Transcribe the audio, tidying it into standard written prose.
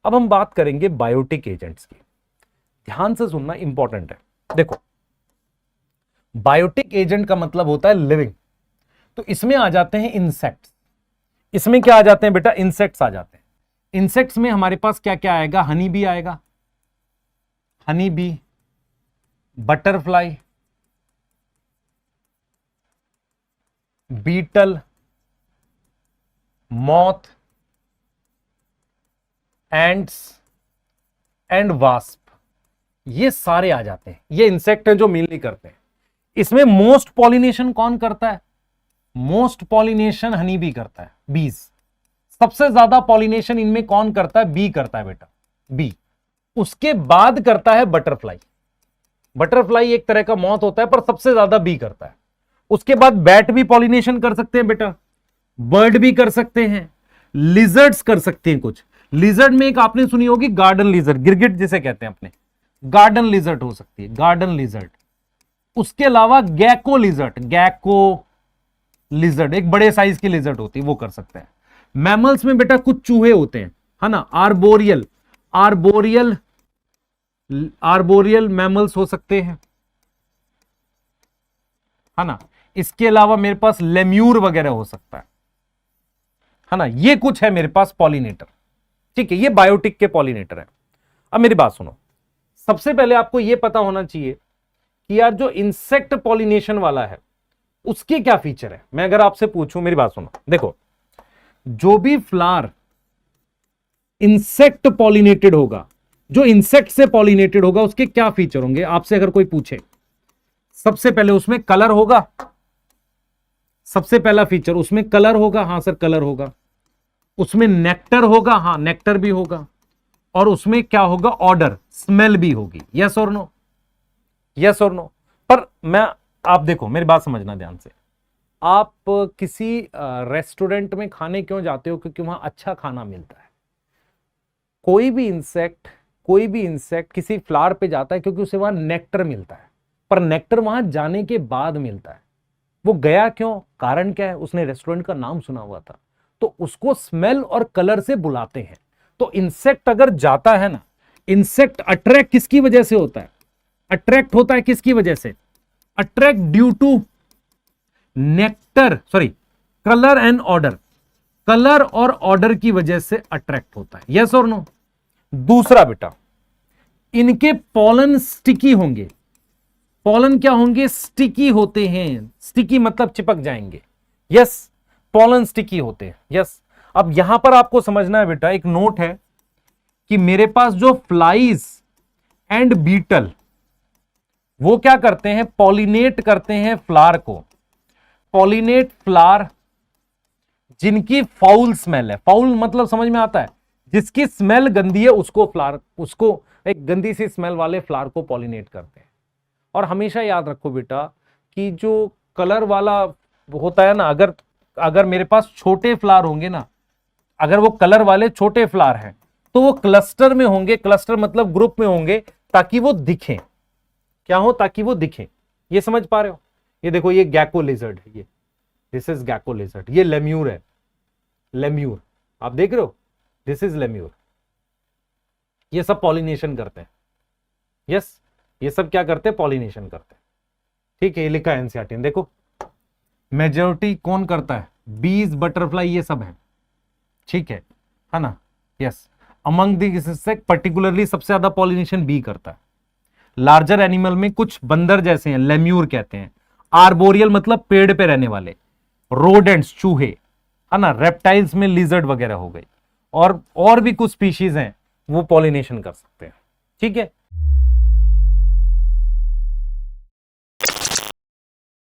अब हम बात करेंगे बायोटिक एजेंट्स की। ध्यान से सुनना, इंपॉर्टेंट है। देखो, बायोटिक एजेंट का मतलब होता है लिविंग। तो इसमें आ जाते हैं इंसेक्ट्स। इसमें क्या आ जाते हैं बेटा? इंसेक्ट्स आ जाते हैं। इंसेक्ट्स में हमारे पास क्या क्या आएगा? हनी बी आएगा, honey bee, butterfly, beetle, moth, ants and wasp, ये सारे आ जाते हैं। ये इंसेक्ट हैं जो मेनली करते हैं। इसमें मोस्ट पॉलिनेशन कौन करता है? मोस्ट पॉलिनेशन हनी बी करता है, बीज। सबसे ज्यादा पॉलिनेशन इनमें कौन करता है? बी करता है बेटा, बी। उसके बाद करता है बटरफ्लाई। बटरफ्लाई एक तरह का मॉथ होता है, पर सबसे ज्यादा बी करता है। उसके बाद बैट भी पॉलिनेशन कर सकते हैं बेटा, बर्ड भी कर सकते हैं, लिजर्ड्स कर सकते हैं कुछ। लिजर्ड में एक आपने सुनी होगी गार्डन लिजर्ड, गिरगिट जिसे कहते हैं अपने, गार्डन लिजर्ड हो सकती है, गार्डन लिजर्ड। उसके अलावा गैको लिजर्ड, गैको लिजर्ड एक बड़े साइज की लिजर्ड होती है, वो कर सकते हैं। मैमल्स में बेटा कुछ चूहे होते हैं, है ना, आर्बोरियल, आर्बोरियल, आर्बोरियल मैमल्स हो सकते हैं, है ना। इसके अलावा मेरे पास लेम्यूर वगैरह हो सकता है ना। ये कुछ है मेरे पास पॉलिनेटर, ठीक है। ये बायोटिक के पॉलिनेटर है। अब मेरी बात सुनो, सबसे पहले आपको यह पता होना चाहिए कि यार जो इंसेक्ट पॉलिनेशन वाला है उसके क्या फीचर है। मैं अगर आपसे पूछूं, मेरी बात सुनो, देखो, जो भी फ्लावर इंसेक्ट पॉलिनेटेड होगा, जो इंसेक्ट से पॉलिनेटेड होगा, उसके क्या फीचर होंगे आपसे अगर कोई पूछे। सबसे पहले उसमें कलर होगा, सबसे पहला फीचर उसमें कलर होगा। हां सर, कलर होगा। उसमें नेक्टर होगा, हां नेक्टर भी होगा। और उसमें क्या होगा? ऑर्डर, स्मेल भी होगी। यस और नो? यस और नो? पर मैं, आप देखो, मेरी बात समझना ध्यान से। आप किसी रेस्टोरेंट में खाने क्यों जाते हो? क्योंकि वहां अच्छा खाना मिलता है। कोई भी इंसेक्ट किसी फ्लावर पे जाता है क्योंकि उसे वहां नेक्टर मिलता है, पर नेक्टर वहां जाने के बाद मिलता है। वो गया क्यों? कारण क्या है? उसने रेस्टोरेंट का नाम सुना हुआ था, तो उसको स्मेल और कलर से बुलाते हैं। तो इंसेक्ट अगर जाता है ना, इंसेक्ट अट्रैक्ट किसकी वजह से होता है? अट्रैक्ट होता है किसकी वजह से? Attract due to nectar, sorry, colour and odour. Colour और ऑर्डर की वजह से अट्रैक्ट होता है। यस और नो? दूसरा बेटा, इनके पॉलन स्टिकी होंगे। पॉलन क्या होंगे? स्टिकी होते हैं। स्टिकी मतलब चिपक जाएंगे। यस, पॉलन स्टिकी होते हैं। यस। अब यहां पर आपको समझना है बेटा, एक नोट है कि मेरे पास जो फ्लाइज एंड बीटल, वो क्या करते हैं? पॉलिनेट करते हैं फ्लावर को। पॉलिनेट फ्लावर जिनकी फाउल स्मेल है, फाउल मतलब समझ में आता है, जिसकी स्मेल गंदी है, उसको फ्लावर, उसको एक गंदी सी स्मेल वाले फ्लावर को पॉलिनेट करते हैं। और हमेशा याद रखो बेटा कि जो कलर वाला होता है ना, अगर मेरे पास छोटे फ्लावर होंगे ना, अगर वो कलर वाले छोटे फ्लावर हैं, तो वो क्लस्टर में होंगे। क्लस्टर मतलब ग्रुप में होंगे, ताकि वो दिखें। क्या हो? ताकि वो दिखें। ये समझ पा रहे हो? ये देखो, ये गैको लिजर्ड है, ये दिस इज गैको लिजर्ड। ये लेम्यूर है, लेम्यूर, आप देख रहे हो, दिस इज लेम्यूर। ये सब पॉलिनेशन करते हैं। यस, ये सब क्या करते हैं? पॉलिनेशन करते हैं। ठीक है, ये लिखा है एनसीईआरटी में, देखो मेजॉरिटी कौन करता है? बीज, बटरफ्लाई, ये सब है। ठीक है ना? Yes. Among the insect particularly सबसे ज्यादा पॉलिनेशन बी करता है। लार्जर एनिमल में कुछ बंदर जैसे हैं, लेम्यूर कहते हैं। आर्बोरियल मतलब पेड़ पे रहने वाले, रोडेंट्स, चूहे, है ना। रेप्टाइल्स में लिजर्ड वगैरह हो गई, और भी कुछ स्पीशीज हैं, वो पॉलिनेशन कर सकते हैं। ठीक है,